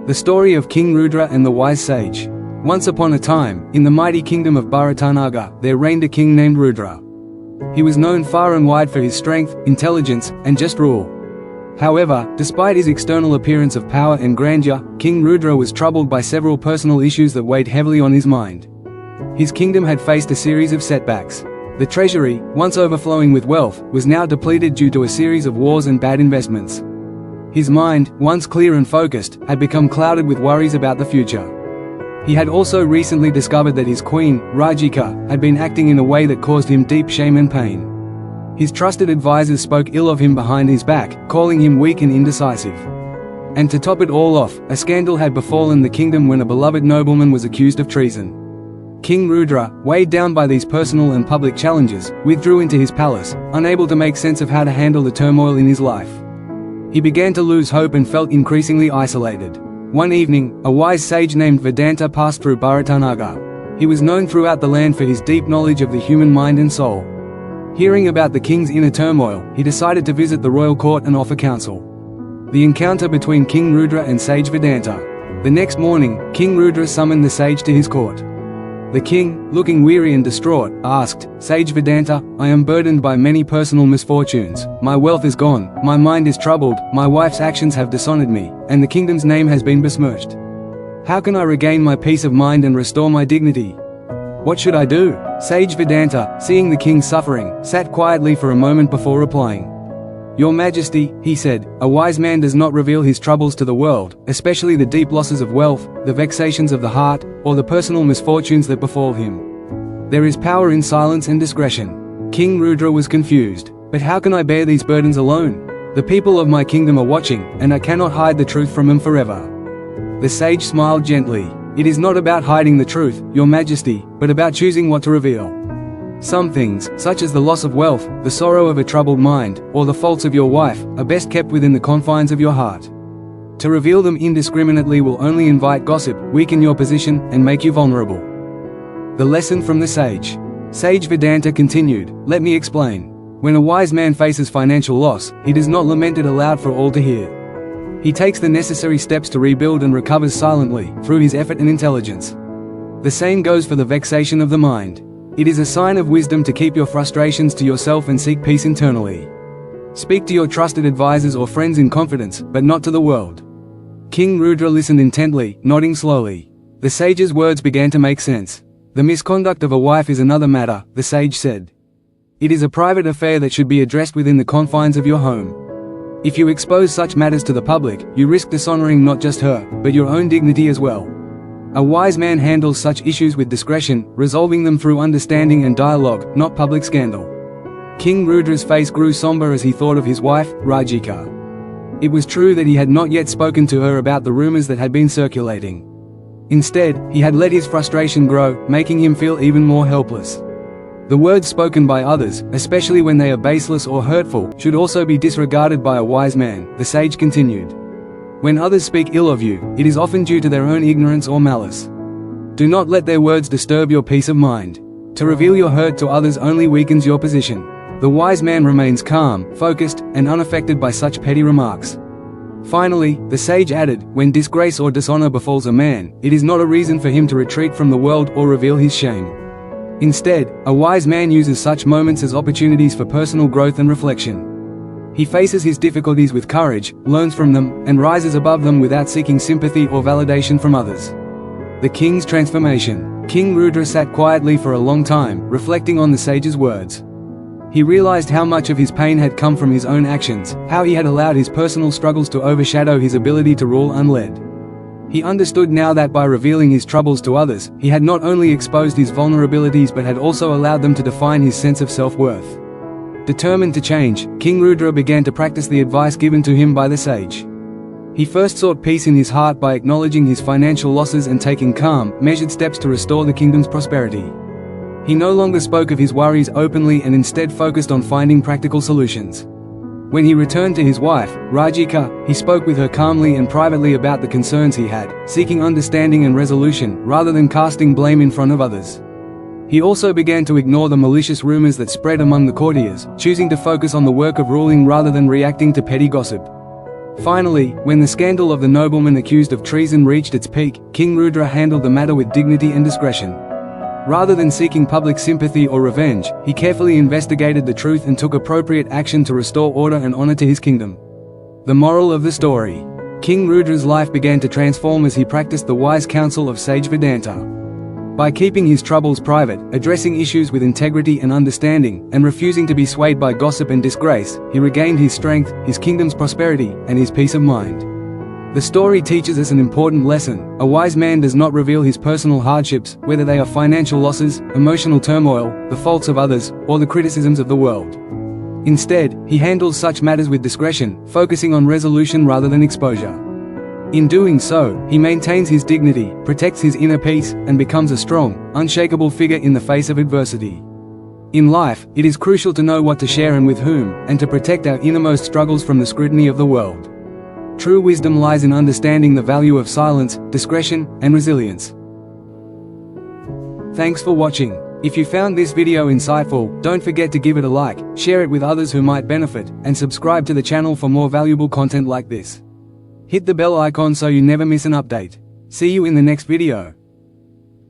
The story of King Rudra and the wise sage. Once upon a time, in the mighty kingdom of Bharatanagar, there reigned a king named Rudra. He was known far and wide for his strength, intelligence, and just rule. However, despite his external appearance of power and grandeur, King Rudra was troubled by several personal issues that weighed heavily on his mind. His kingdom had faced a series of setbacks. The treasury, once overflowing with wealth, was now depleted due to a series of wars and bad investments. His mind, once clear and focused, had become clouded with worries about the future. He had also recently discovered that his queen, Rajika, had been acting in a way that caused him deep shame and pain. His trusted advisors spoke ill of him behind his back, calling him weak and indecisive. And to top it all off, a scandal had befallen the kingdom when a beloved nobleman was accused of treason. King Rudra, weighed down by these personal and public challenges, withdrew into his palace, unable to make sense of how to handle the turmoil in his life. He began to lose hope and felt increasingly isolated. One evening, a wise sage named Vedanta passed through Bharatanagar. He was known throughout the land for his deep knowledge of the human mind and soul. Hearing about the king's inner turmoil, he decided to visit the royal court and offer counsel. The encounter between King Rudra and sage Vedanta. The next morning, King Rudra summoned the sage to his court. The king, looking weary and distraught, asked, "Sage Vedanta, I am burdened by many personal misfortunes. My wealth is gone, my mind is troubled, my wife's actions have dishonored me, and the kingdom's name has been besmirched. How can I regain my peace of mind and restore my dignity? What should I do?" Sage Vedanta, seeing the king's suffering, sat quietly for a moment before replying. "Your Majesty," he said, "a wise man does not reveal his troubles to the world, especially the deep losses of wealth, the vexations of the heart, or the personal misfortunes that befall him. There is power in silence and discretion." King Rudra was confused. "But how can I bear these burdens alone? The people of my kingdom are watching, and I cannot hide the truth from them forever." The sage smiled gently. "It is not about hiding the truth, Your Majesty, but about choosing what to reveal. Some things, such as the loss of wealth, the sorrow of a troubled mind, or the faults of your wife, are best kept within the confines of your heart. To reveal them indiscriminately will only invite gossip, weaken your position, and make you vulnerable." The lesson from the sage. Sage Vedanta continued, "Let me explain. When a wise man faces financial loss, he does not lament it aloud for all to hear. He takes the necessary steps to rebuild and recovers silently, through his effort and intelligence. The same goes for the vexation of the mind. It is a sign of wisdom to keep your frustrations to yourself and seek peace internally. Speak to your trusted advisors or friends in confidence, but not to the world." King Rudra listened intently, nodding slowly. The sage's words began to make sense. "The misconduct of a wife is another matter," the sage said. "It is a private affair that should be addressed within the confines of your home. If you expose such matters to the public, you risk dishonoring not just her, but your own dignity as well. A wise man handles such issues with discretion, resolving them through understanding and dialogue, not public scandal." King Rudra's face grew somber as he thought of his wife, Rajika. It was true that he had not yet spoken to her about the rumors that had been circulating. Instead, he had let his frustration grow, making him feel even more helpless. The words spoken by others, especially when they are baseless or hurtful, should also be disregarded by a wise man, the sage continued. "When others speak ill of you, it is often due to their own ignorance or malice. Do not let their words disturb your peace of mind. To reveal your hurt to others only weakens your position. The wise man remains calm, focused, and unaffected by such petty remarks." Finally, the sage added, "When disgrace or dishonor befalls a man, it is not a reason for him to retreat from the world or reveal his shame. Instead, a wise man uses such moments as opportunities for personal growth and reflection. He faces his difficulties with courage, learns from them, and rises above them without seeking sympathy or validation from others." The king's transformation. King Rudra sat quietly for a long time, reflecting on the sage's words. He realized how much of his pain had come from his own actions, how he had allowed his personal struggles to overshadow his ability to rule unled. He understood now that by revealing his troubles to others, he had not only exposed his vulnerabilities but had also allowed them to define his sense of self-worth. Determined to change, King Rudra began to practice the advice given to him by the sage. He first sought peace in his heart by acknowledging his financial losses and taking calm, measured steps to restore the kingdom's prosperity. He no longer spoke of his worries openly and instead focused on finding practical solutions. When he returned to his wife, Rajika, he spoke with her calmly and privately about the concerns he had, seeking understanding and resolution, rather than casting blame in front of others. He also began to ignore the malicious rumors that spread among the courtiers, choosing to focus on the work of ruling rather than reacting to petty gossip. Finally, when the scandal of the nobleman accused of treason reached its peak, King Rudra handled the matter with dignity and discretion. Rather than seeking public sympathy or revenge, he carefully investigated the truth and took appropriate action to restore order and honor to his kingdom. The moral of the story: King Rudra's life began to transform as he practiced the wise counsel of sage Vedanta. By keeping his troubles private, addressing issues with integrity and understanding, and refusing to be swayed by gossip and disgrace, he regained his strength, his kingdom's prosperity, and his peace of mind. The story teaches us an important lesson: a wise man does not reveal his personal hardships, whether they are financial losses, emotional turmoil, the faults of others, or the criticisms of the world. Instead, he handles such matters with discretion, focusing on resolution rather than exposure. In doing so, he maintains his dignity, protects his inner peace, and becomes a strong, unshakable figure in the face of adversity. In life, it is crucial to know what to share and with whom, and to protect our innermost struggles from the scrutiny of the world. True wisdom lies in understanding the value of silence, discretion, and resilience. Thanks for watching. If you found this video insightful, don't forget to give it a like, share it with others who might benefit, and subscribe to the channel for more valuable content like this. Hit the bell icon so you never miss an update. See you in the next video.